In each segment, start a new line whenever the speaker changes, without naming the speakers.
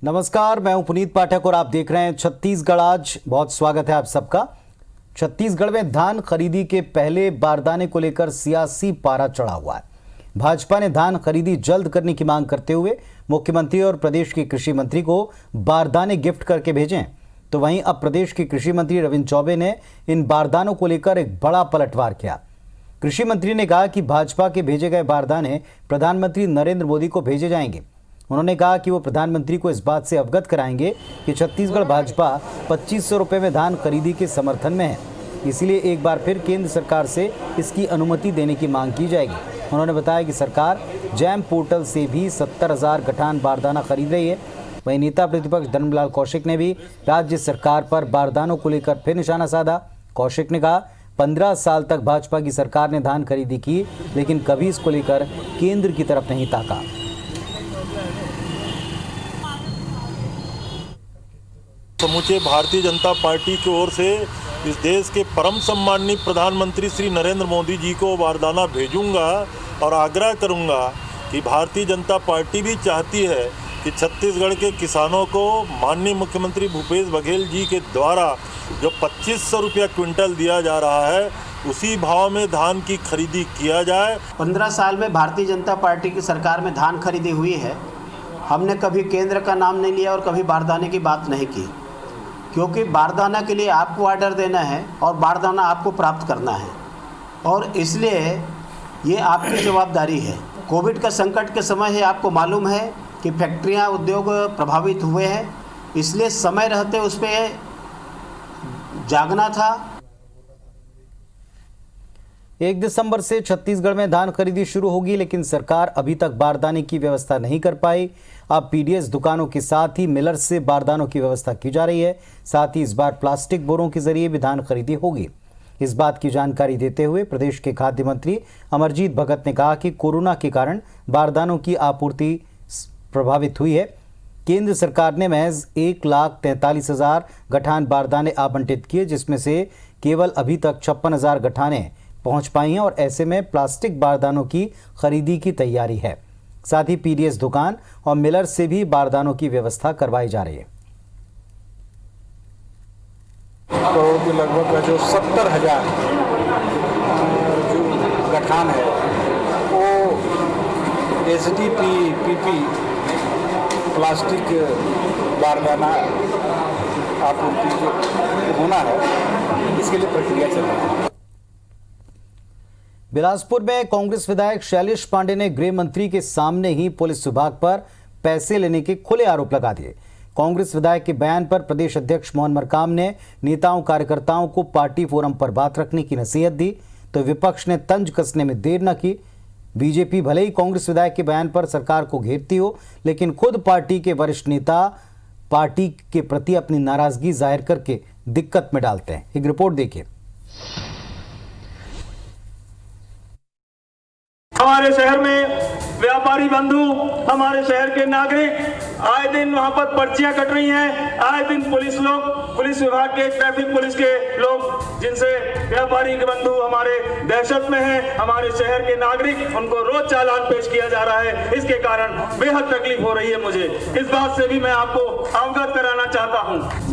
नमस्कार, मैं हूं पुनीत पाठक और आप देख रहे हैं छत्तीसगढ़ आज। बहुत स्वागत है आप सबका। छत्तीसगढ़ में धान खरीदी के पहले बारदाने को लेकर सियासी पारा चढ़ा हुआ है। भाजपा ने धान खरीदी जल्द करने की मांग करते हुए मुख्यमंत्री और प्रदेश के कृषि मंत्री को बारदाने गिफ्ट करके भेजे हैं। तो वहीं अब प्रदेश के कृषि मंत्री रविंद्र चौबे ने इन बारदानों को लेकर एक बड़ा पलटवार किया। कृषि मंत्री ने कहा कि भाजपा के भेजे गए बारदाने प्रधानमंत्री नरेंद्र मोदी को भेजे जाएंगे। उन्होंने कहा कि वो प्रधानमंत्री को इस बात से अवगत कराएंगे कि छत्तीसगढ़ भाजपा 2500 रुपये में धान खरीदी के समर्थन में है, इसलिए एक बार फिर केंद्र सरकार से इसकी अनुमति देने की मांग की जाएगी। उन्होंने बताया कि सरकार जैम पोर्टल से भी 70,000 गठान बारदाना खरीद रही है। वहीं नेता प्रतिपक्ष धर्मलाल कौशिक ने भी राज्य सरकार पर बारदानों को लेकर फिर निशाना साधा। कौशिक ने कहा 15 साल तक भाजपा की सरकार ने धान खरीदी की, लेकिन कभी इसको लेकर केंद्र की तरफ नहीं ताका।
समूचे भारतीय जनता पार्टी की ओर से इस देश के परम सम्माननीय प्रधानमंत्री श्री नरेंद्र मोदी जी को बारदाना भेजूंगा और आग्रह करूंगा कि भारतीय जनता पार्टी भी चाहती है कि छत्तीसगढ़ के किसानों को माननीय मुख्यमंत्री भूपेश बघेल जी के द्वारा जो 2500 रुपया क्विंटल दिया जा रहा है, उसी भाव में धान की खरीदी किया जाए।
15 साल में भारतीय जनता पार्टी की सरकार में धान खरीदी हुई है। हमने कभी केंद्र का नाम नहीं लिया और कभी बारदाने की बात नहीं की, क्योंकि बारदाना के लिए आपको ऑर्डर देना है और बारदाना आपको प्राप्त करना है, और इसलिए ये आपकी जवाबदारी है। कोविड का संकट के समय है, आपको मालूम है कि फैक्ट्रियां, उद्योग प्रभावित हुए हैं, इसलिए समय रहते उस पर जागना था।
1 दिसंबर से छत्तीसगढ़ में धान खरीदी शुरू होगी, लेकिन सरकार अभी तक बारदाने की व्यवस्था नहीं कर पाई। अब पीडीएस दुकानों के साथ ही मिलर्स से बारदानों की व्यवस्था की जा रही है। साथ ही इस बार प्लास्टिक बोरों के जरिए भी धान खरीदी होगी। इस बात की जानकारी देते हुए प्रदेश के खाद्य मंत्री अमरजीत भगत ने कहा कि कोरोना के कारण बारदानों की आपूर्ति प्रभावित हुई है। केंद्र सरकार ने महज 1,43,000 गठान बारदाने आवंटित किए, जिसमें से केवल अभी तक 56,000 गठानें पहुंच पाई हैं और ऐसे में प्लास्टिक बारदानों की खरीदी की तैयारी है। साथ ही पीडीएस दुकान और मिलर से भी बारदानों की व्यवस्था करवाई जा रही है।
करोड़ के लगभग जो 70,000 जो गठान है वो एसडीपीपी प्लास्टिक बारदाना आपूर्ति जो होना है, इसके लिए प्रक्रिया चल रही है।
बिलासपुर में कांग्रेस विधायक शैलेश पांडे ने गृह मंत्री के सामने ही पुलिस विभाग पर पैसे लेने के खुले आरोप लगा दिए। कांग्रेस विधायक के बयान पर प्रदेश अध्यक्ष मोहन मरकाम ने नेताओं कार्यकर्ताओं को पार्टी फोरम पर बात रखने की नसीहत दी, तो विपक्ष ने तंज कसने में देर न की। बीजेपी भले ही कांग्रेस विधायक के बयान पर सरकार को घेरती हो, लेकिन खुद पार्टी के वरिष्ठ नेता पार्टी के प्रति अपनी नाराजगी जाहिर करके दिक्कत में डालते हैं। एक रिपोर्ट देखिए।
हमारे शहर में व्यापारी बंधु, हमारे शहर के नागरिक आए दिन वहां पर पर्चियां कट रही हैं। आए दिन पुलिस विभाग के, ट्रैफिक पुलिस के लोग, जिनसे व्यापारी के बंधु हमारे दहशत में हैं, हमारे शहर के नागरिक, उनको रोज चालान पेश किया जा रहा है। इसके कारण बेहद तकलीफ हो रही है। मुझे इस बात से भी मैं आपको अवगत कराना चाहता हूँ।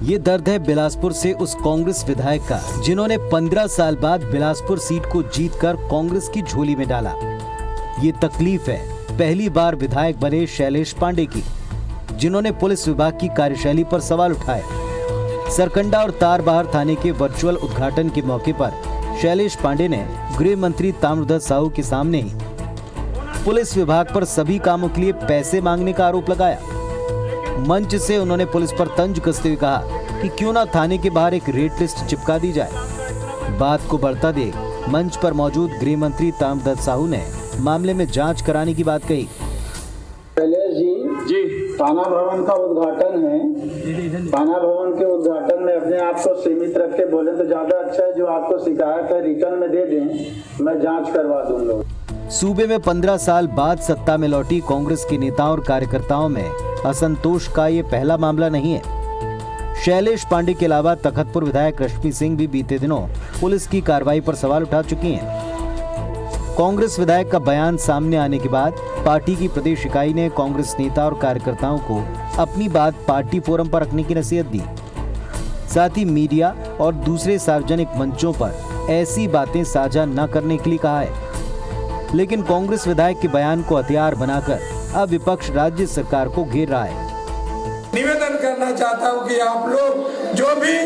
ये दर्द है बिलासपुर से उस कांग्रेस विधायक का, जिन्होंने 15 साल बाद बिलासपुर सीट को जीतकर कांग्रेस की झोली में डाला। ये तकलीफ है पहली बार विधायक बने शैलेश पांडे की, जिन्होंने पुलिस विभाग की कार्यशैली पर सवाल उठाए। सरकंडा और तारबहार थाने के वर्चुअल उद्घाटन के मौके पर शैलेश पांडे ने गृह मंत्री ताम्रध्वज साहू के सामने ही पुलिस विभाग पर सभी कामों के लिए पैसे मांगने का आरोप लगाया। मंच से उन्होंने पुलिस पर तंज कसते हुए कहा कि क्यों ना थाने के बाहर एक रेड लिस्ट चिपका दी जाए। बात को बढ़ता देख मंच पर मौजूद गृह मंत्री ताम्रध्वज साहू ने मामले में जांच कराने की बात कही।
शैलेश जी, थाना भवन का उद्घाटन है। थाना भवन के उद्घाटन में अपने आप को सीमित रख के बोले तो ज्यादा अच्छा है। जो आपको शिकायत है रिटर्न में दे दें, मैं जांच करवा दूंगा।
सूबे में 15 साल बाद सत्ता में लौटी कांग्रेस के नेताओं और कार्यकर्ताओं में असंतोष का ये पहला मामला नहीं है। शैलेश पांडे के अलावा तखतपुर विधायक रश्मि सिंह भी बीते दिनों पुलिस की कार्रवाई पर सवाल उठा चुकी हैं। कांग्रेस विधायक का बयान सामने आने के बाद पार्टी की प्रदेश इकाई ने कांग्रेस नेता और कार्यकर्ताओं को अपनी बात पार्टी फोरम पर रखने की नसीहत दी। साथ ही मीडिया और दूसरे सार्वजनिक मंचों पर ऐसी बातें साझा न करने के लिए कहा है। लेकिन कांग्रेस विधायक के बयान को हथियार बनाकर अब विपक्ष राज्य सरकार को घेर रहा है।
निवेदन करना चाहता हूं कि आप लोग जो भी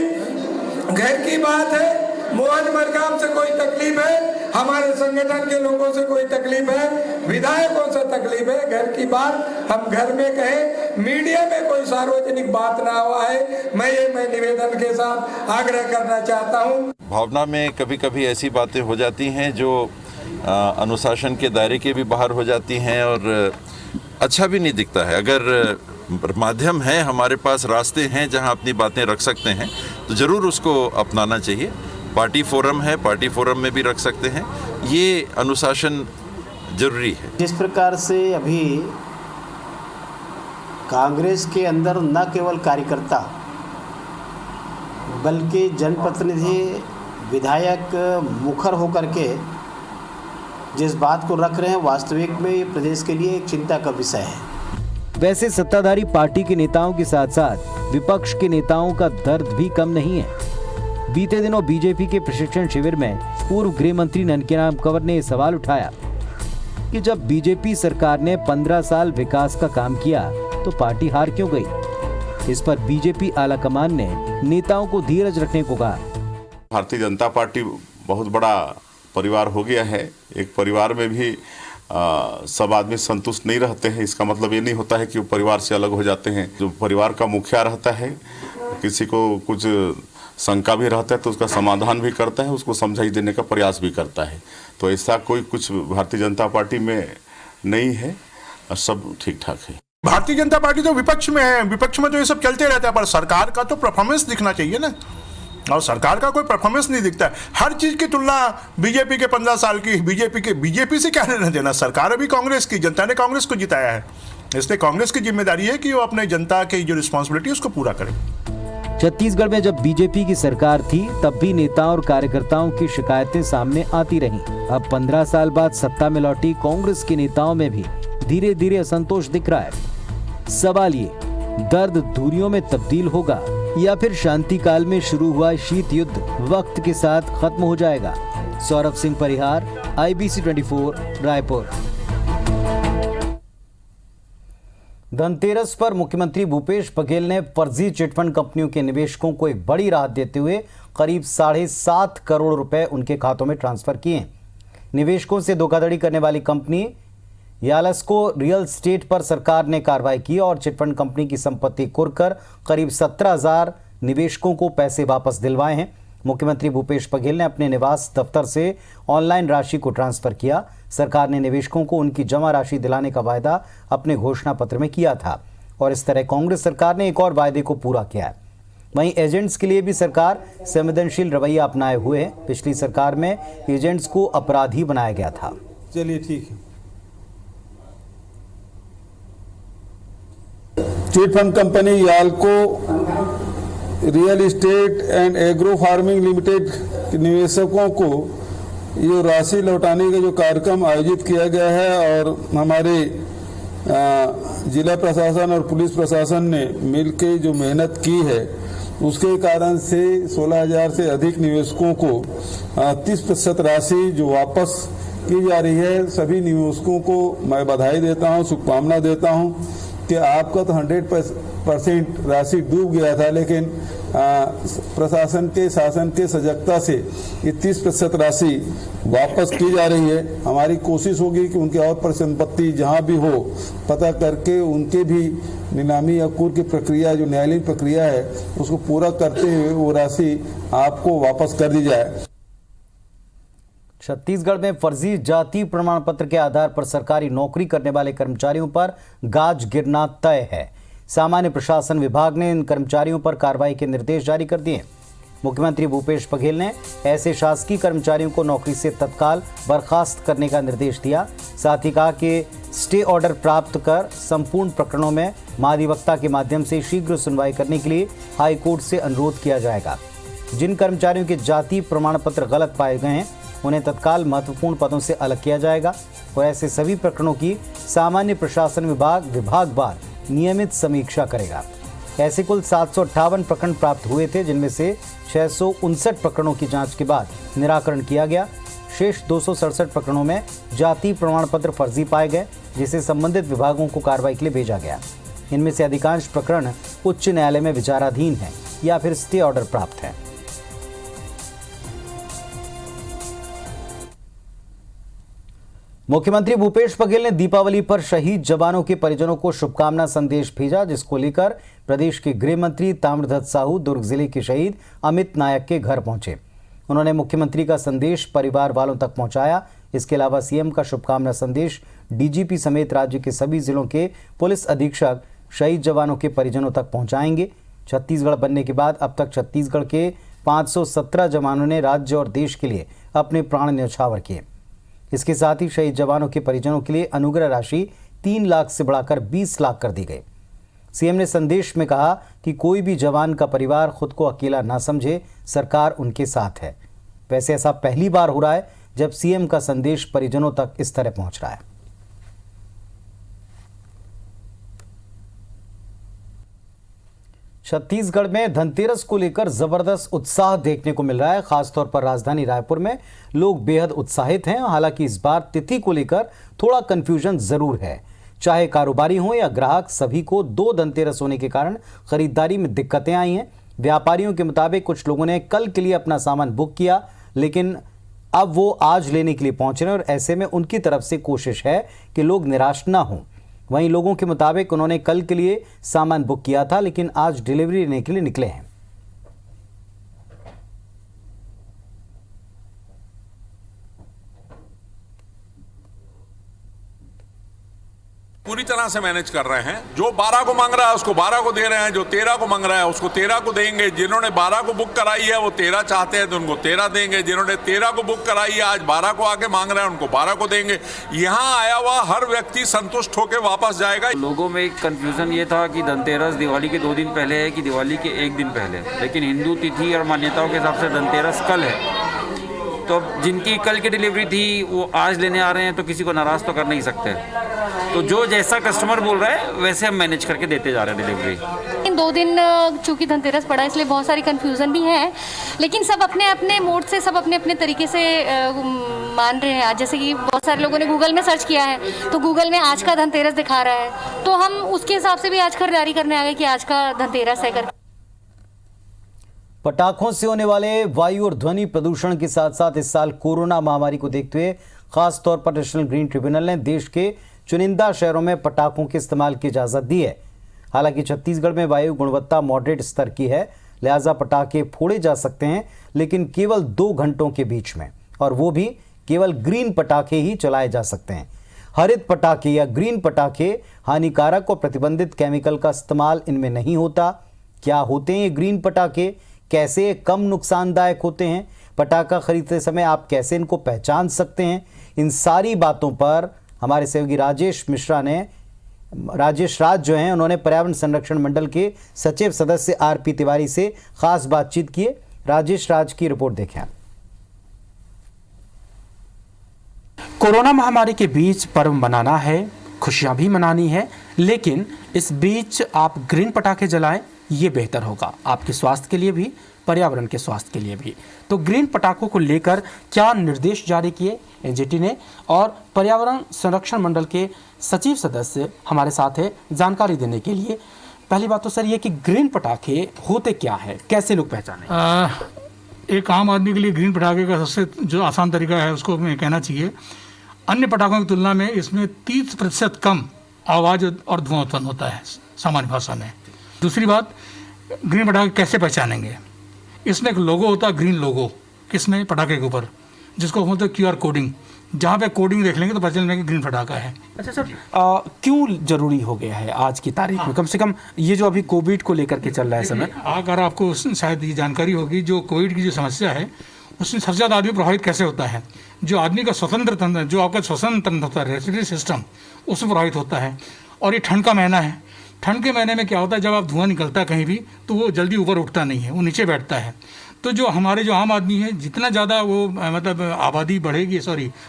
घर की बात है, मोहन मरकाम से कोई तकलीफ है, हमारे संगठन के लोगों से कोई तकलीफ है, विधायकों से तकलीफ है, घर की बात हम घर में कहें, मीडिया में कोई सार्वजनिक बात ना हुआ है। मैं निवेदन के साथ आग्रह करना चाहता हूं।
भावना में कभी कभी ऐसी बातें हो जाती हैं जो अनुशासन के दायरे के भी बाहर हो जाती हैं और अच्छा भी नहीं दिखता है। अगर माध्यम है, हमारे पास रास्ते हैं जहां अपनी बातें रख सकते हैं तो ज़रूर उसको अपनाना चाहिए। पार्टी फोरम है, पार्टी फोरम में भी रख सकते हैं, ये अनुशासन जरूरी है।
जिस प्रकार से अभी कांग्रेस के अंदर न केवल कार्यकर्ता बल्कि जनप्रतिनिधि, विधायक मुखर होकर के जिस बात को रख रहे हैं, वास्तविक में ये प्रदेश के लिए एक चिंता का विषय है।
वैसे सत्ताधारी पार्टी के नेताओं के साथ साथ विपक्ष के नेताओं का दर्द भी कम नहीं है। बीते दिनों बीजेपी के प्रशिक्षण शिविर में पूर्व गृह मंत्री ननकीराम कंवर ने सवाल उठाया कि जब बीजेपी सरकार ने 15 साल विकास का काम किया तो पार्टी हार क्यों गई। इस पर बीजेपी आलाकमान ने नेताओं को धीरज रखने को कहा।
भारतीय जनता पार्टी बहुत बड़ा परिवार हो गया है। एक परिवार में भी सब आदमी संतुष्ट नहीं रहते हैं। इसका मतलब ये नहीं होता है कि वो परिवार से अलग हो जाते हैं। जो परिवार का मुखिया रहता है, किसी को कुछ शंका भी रहता है तो उसका समाधान भी करता है, उसको समझाई देने का प्रयास भी करता है। तो ऐसा कोई कुछ भारतीय जनता पार्टी में नहीं है, सब ठीक ठाक है।
भारतीय जनता पार्टी तो विपक्ष में है, विपक्ष में तो ये सब चलते रहता है, पर सरकार का तो परफॉर्मेंस दिखना चाहिए ना, और सरकार का कोई परफॉर्मेंस नहीं दिखता है। हर चीज की तुलना बीजेपी के 15 साल की बीजेपी से क्या लेना देना। सरकार अभी कांग्रेस की, जनता ने कांग्रेस को जिताया है, इसलिए कांग्रेस की जिम्मेदारी है कि वो अपने जनता की जो रिस्पॉन्सिबिलिटी है उसको पूरा करे।
छत्तीसगढ़ में जब बीजेपी की सरकार थी तब भी नेताओं और कार्यकर्ताओं की शिकायतें सामने आती रहीं। अब 15 साल बाद सत्ता में लौटी कांग्रेस के नेताओं में भी धीरे धीरे असंतोष दिख रहा है। सवाल ये, दर्द दूरियों में तब्दील होगा या फिर शांति काल में शुरू हुआ शीत युद्ध वक्त के साथ खत्म हो जाएगा। सौरभ सिंह परिहार, IBC 24, रायपुर। धनतेरस पर मुख्यमंत्री भूपेश बघेल ने फर्जी चिटफंड कंपनियों के निवेशकों को एक बड़ी राहत देते हुए करीब 7.5 करोड़ रुपए उनके खातों में ट्रांसफर किए। निवेशकों से धोखाधड़ी करने वाली कंपनी यालस्को रियल एस्टेट पर सरकार ने कार्रवाई की और चिटफंड कंपनी की संपत्ति कुरकर करीब 17,000 निवेशकों को पैसे वापस दिलवाए हैं। मुख्यमंत्री भूपेश बघेल ने अपने निवास दफ्तर से ऑनलाइन राशि को ट्रांसफर किया। सरकार ने निवेशकों को उनकी जमा राशि दिलाने का वायदा अपने घोषणा पत्र में किया था और इस तरह कांग्रेस सरकार ने एक और वायदे को पूरा किया है। वहीं एजेंट्स के लिए भी सरकार संवेदनशील रवैया अपनाए हुए है। पिछली सरकार में एजेंट्स को अपराधी बनाया गया था।
चलिए ठीक है।
Chit fund company Yalco real estate and agro farming limited के निवेशकों को ये राशि लौटाने का जो कार्यक्रम आयोजित किया गया है और हमारे जिला प्रशासन और पुलिस प्रशासन ने मिलकर जो मेहनत की है उसके कारण से 16,000 से अधिक निवेशकों को 30% राशि जो वापस की जा रही है। सभी निवेशकों को मैं बधाई देता हूं, शुभकामना देता हूं कि आपका तो 100% राशि डूब गया था, लेकिन प्रशासन के शासन के सजगता से ये 30% राशि वापस की जा रही है। हमारी कोशिश होगी कि उनके और परिसंपत्ति जहां भी हो पता करके उनके भी नीलामी या कुर्क की प्रक्रिया जो न्यायालयीन प्रक्रिया है उसको पूरा करते हुए वो राशि आपको वापस कर दी जाए।
छत्तीसगढ़ में फर्जी जाति प्रमाण पत्र के आधार पर सरकारी नौकरी करने वाले कर्मचारियों पर गाज गिरना तय है। सामान्य प्रशासन विभाग ने इन कर्मचारियों पर कार्रवाई के निर्देश जारी कर दिए। मुख्यमंत्री भूपेश बघेल ने ऐसे शासकीय कर्मचारियों को नौकरी से तत्काल बर्खास्त करने का निर्देश दिया। साथ ही कहा कि स्टे ऑर्डर प्राप्त कर संपूर्ण प्रकरणों में महाधिवक्ता के माध्यम से शीघ्र सुनवाई करने के लिए हाईकोर्ट से अनुरोध किया जाएगा। जिन कर्मचारियों के जाति प्रमाण पत्र गलत पाए गए हैं उन्हें तत्काल महत्वपूर्ण पदों से अलग किया जाएगा और ऐसे सभी प्रकरणों की सामान्य प्रशासन विभागवार नियमित समीक्षा करेगा। ऐसे कुल 758 प्रकरण प्राप्त हुए थे, जिनमें से 659 प्रकरणों की जांच के बाद निराकरण किया गया। शेष 267 प्रकरणों में जाति प्रमाण पत्र फर्जी पाए गए, जिसे संबंधित विभागों को कार्रवाई के लिए भेजा गया। इनमें से अधिकांश प्रकरण उच्च न्यायालय में विचाराधीन हैं या फिर स्टे ऑर्डर प्राप्त है। मुख्यमंत्री भूपेश बघेल ने दीपावली पर शहीद जवानों के परिजनों को शुभकामना संदेश भेजा, जिसको लेकर प्रदेश के गृह मंत्री ताम्रध्वज साहू दुर्ग जिले के शहीद अमित नायक के घर पहुंचे। उन्होंने मुख्यमंत्री का संदेश परिवार वालों तक पहुंचाया। इसके अलावा सीएम का शुभकामना संदेश डीजीपी समेत राज्य के सभी जिलों के पुलिस अधीक्षक शहीद जवानों के परिजनों तक पहुंचाएंगे। छत्तीसगढ़ बनने के बाद अब तक छत्तीसगढ़ के 517 जवानों ने राज्य और देश के लिए अपने प्राण न्यौछावर किए। इसके साथ ही शहीद जवानों के परिजनों के लिए अनुग्रह राशि 3 लाख से बढ़ाकर 20 लाख कर दी गई। सीएम ने संदेश में कहा कि कोई भी जवान का परिवार खुद को अकेला ना समझे, सरकार उनके साथ है। वैसे ऐसा पहली बार हो रहा है जब सीएम का संदेश परिजनों तक इस तरह पहुंच रहा है। छत्तीसगढ़ में धनतेरस को लेकर जबरदस्त उत्साह देखने को मिल रहा है। खासतौर पर राजधानी रायपुर में लोग बेहद उत्साहित हैं। हालांकि इस बार तिथि को लेकर थोड़ा कंफ्यूजन जरूर है। चाहे कारोबारी हो या ग्राहक, सभी को 2 धनतेरस होने के कारण खरीदारी में दिक्कतें आई हैं। व्यापारियों के मुताबिक कुछ लोगों ने कल के लिए अपना सामान बुक किया, लेकिन अब वो आज लेने के लिए पहुंच रहे हैं और ऐसे में उनकी तरफ से कोशिश है कि लोग निराश ना हों। वहीं लोगों के मुताबिक उन्होंने कल के लिए सामान बुक किया था, लेकिन आज डिलीवरी लेने के लिए निकले हैं।
पूरी तरह से मैनेज कर रहे हैं। जो 12 को मांग रहा है उसको 12 को दे रहे हैं, जो 13 को मांग रहा है उसको 13 को देंगे। जिन्होंने 12 को बुक कराई है वो 13 चाहते हैं तो उनको 13 देंगे। जिन्होंने 13 को बुक कराई है आज 12 को आके मांग रहे हैं उनको 12 को देंगे। यहाँ आया हुआ हर व्यक्ति संतुष्ट होकर वापस जाएगा।
लोगों में एक कंफ्यूजन ये था कि धनतेरस दिवाली के 2 दिन पहले है कि दिवाली के 1 दिन पहले, लेकिन हिंदू तिथि और मान्यताओं के हिसाब से धनतेरस कल है। तो जिनकी कल की डिलीवरी थी वो आज लेने आ रहे हैं, तो किसी को नाराज तो कर नहीं सकते। तो जो जैसा कस्टमर बोल रहा है वैसे हम मैनेज करके देते जा रहे हैं डिलीवरी।
इन 2 दिन चूँकि धनतेरस पड़ा इसलिए बहुत सारी कन्फ्यूज़न भी है, लेकिन सब अपने अपने मोड से, सब अपने अपने तरीके से मान रहे हैं। आज जैसे कि बहुत सारे लोगों ने गूगल में सर्च किया है तो गूगल में आज का धनतेरस दिखा रहा है, तो हम उसके हिसाब से भी आज खरीदारी करने आ गए कि आज का धनतेरस है कर।
पटाखों से होने वाले वायु और ध्वनि प्रदूषण के साथ साथ इस साल कोरोना महामारी को देखते हुए खास तौर पर नेशनल ग्रीन ट्रिब्यूनल ने देश के चुनिंदा शहरों में पटाखों के इस्तेमाल की इजाज़त दी है। हालांकि छत्तीसगढ़ में वायु गुणवत्ता मॉडरेट स्तर की है, लिहाजा पटाखे फोड़े जा सकते हैं, लेकिन केवल 2 घंटों के बीच में, और वो भी केवल ग्रीन पटाखे ही चलाए जा सकते हैं। हरित पटाखे या ग्रीन पटाखे हानिकारक और प्रतिबंधित केमिकल का इस्तेमाल इनमें नहीं होता। क्या होते हैं ये ग्रीन पटाखे, कैसे कम नुकसानदायक होते हैं, पटाखा खरीदते समय आप कैसे इनको पहचान सकते हैं, इन सारी बातों पर हमारे सहयोगी राजेश राज जो हैं उन्होंने पर्यावरण संरक्षण मंडल के सचिव सदस्य आरपी तिवारी से खास बातचीत की। राजेश राज की रिपोर्ट देखें।
कोरोना महामारी के बीच पर्व मनाना है, खुशियां भी मनानी है, लेकिन इस बीच आप ग्रीन पटाखे जलाएं, ये बेहतर होगा आपके स्वास्थ्य के लिए भी, पर्यावरण के स्वास्थ्य के लिए भी। तो ग्रीन पटाखों को लेकर क्या निर्देश जारी किए एनजीटी ने, और पर्यावरण संरक्षण मंडल के सचिव सदस्य हमारे साथ है जानकारी देने के लिए। पहली बात तो सर ये कि ग्रीन पटाखे होते क्या है, कैसे लोग पहचानें?
एक आम आदमी के लिए ग्रीन पटाखे का सबसे जो आसान तरीका है उसको हमें कहना चाहिए, अन्य पटाखों की तुलना में इसमें 30% कम आवाज़ और धुआं उत्पन्न होता है सामान्य भाषा में। दूसरी बात, ग्रीन पटाखे कैसे पहचानेंगे? इसमें एक लोगो होता है, ग्रीन लोगो, किसमें? पटाखे के ऊपर, जिसको बोलते हैं QR कोडिंग। जहाँ पे कोडिंग देख लेंगे तो पता चलेगा कि ग्रीन पटाखा है।
अच्छा सर, क्यों जरूरी हो गया है आज की तारीख में, कम से कम ये जो अभी कोविड को लेकर के चल रहा है समय?
अगर आपको शायद ये जानकारी होगी, जो कोविड की जो समस्या है उसमें सबसे ज़्यादा आदमी प्रभावित कैसे होता है? जो आदमी का स्वतंत्र तंत्र, जो आपका श्वसन तंत्र होता है, रेस्पिरेटरी सिस्टम, उसमें प्रभावित होता है। और ये ठंड का महीना है, ठंड के महीने में क्या होता है, जब आप धुआं निकलता है कहीं भी तो वो जल्दी ऊपर उठता नहीं है, वो नीचे बैठता है। तो जो हमारे जो आम आदमी है, जितना ज़्यादा वो मतलब आबादी बढ़ेगी,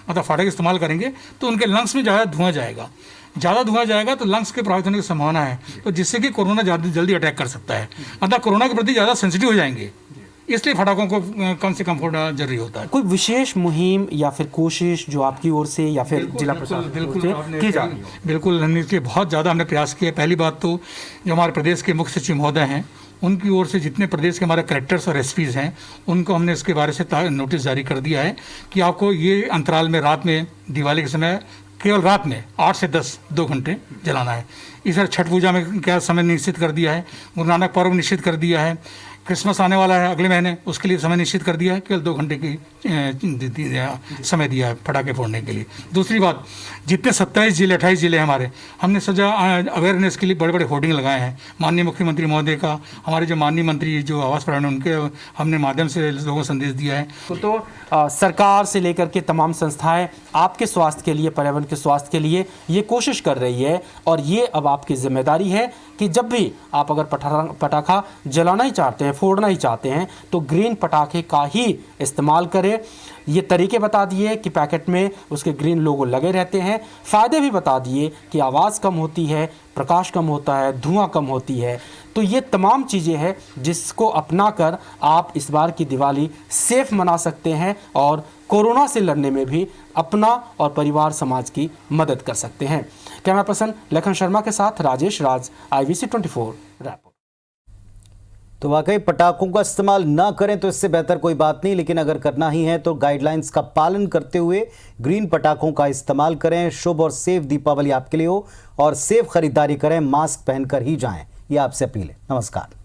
मतलब फाटक इस्तेमाल करेंगे, तो उनके लंग्स में ज़्यादा धुआं जाएगा तो लंग्स के प्रभावित होने की संभावना है, तो जिससे कि कोरोना जल्दी अटैक कर सकता है। अतः कोरोना के प्रति ज़्यादा सेंसिटिव हो जाएंगे, इसलिए फटाकों को कम से कम फोड़ना जरूरी होता है।
कोई विशेष मुहिम या फिर कोशिश जो आपकी ओर से या फिर जिला प्रशासन की जा रही है?
बिल्कुल, हमने बहुत ज़्यादा प्रयास किया। पहली बात तो जो हमारे प्रदेश के मुख्य सचिव महोदय हैं, उनकी ओर से जितने प्रदेश के हमारे कलेक्टर्स और एसपीज़ हैं, उनको हमने इसके बारे से नोटिस जारी कर दिया है कि आपको ये अंतराल में रात में दिवाली के समय केवल रात में 8 से 10 2 घंटे जलाना है। इस तरह छठ पूजा में क्या समय निश्चित कर दिया है, गुरु नानक पर्व निश्चित कर दिया है, क्रिसमस आने वाला है अगले महीने, उसके लिए समय निश्चित कर दिया है, केवल 2 घंटे की समय दिया है पटाखे फोड़ने के लिए। दूसरी बात, जितने 27 जिले 28 जिले हमारे, हमने सजा अवेयरनेस के लिए बड़े बड़े होर्डिंग लगाए हैं। माननीय मुख्यमंत्री महोदय का, हमारे जो माननीय मंत्री जो आवास प्रधान, उनके हमने माध्यम से लोगों को संदेश दिया है।
तो सरकार से लेकर के तमाम संस्थाएं आपके स्वास्थ्य के लिए, पर्यावरण के स्वास्थ्य के लिए ये कोशिश कर रही है, और ये अब आपकी जिम्मेदारी है कि जब भी आप अगर पटाखा जलाना ही चाहते हैं, फोड़ना ही चाहते हैं, तो ग्रीन पटाखे का ही इस्तेमाल करें। ये तरीके बता दिए कि पैकेट में उसके ग्रीन लोगो लगे रहते हैं, फ़ायदे भी बता दिए कि आवाज़ कम होती है, प्रकाश कम होता है, धुआं कम होती है। तो ये तमाम चीज़ें हैं जिसको अपनाकर आप इस बार की दिवाली सेफ मना सकते हैं और कोरोना से लड़ने में भी अपना और परिवार समाज की मदद कर सकते हैं। कैमरा पर्सन लखन शर्मा के साथ राजेश राज, IVC 24 रायपुर।
तो वाकई पटाखों का इस्तेमाल ना करें तो इससे बेहतर कोई बात नहीं, लेकिन अगर करना ही है तो गाइडलाइंस का पालन करते हुए ग्रीन पटाखों का इस्तेमाल करें। शुभ और सेफ दीपावली आपके लिए हो, और सेफ खरीदारी करें, मास्क पहनकर ही जाएं, ये आपसे अपील है। नमस्कार।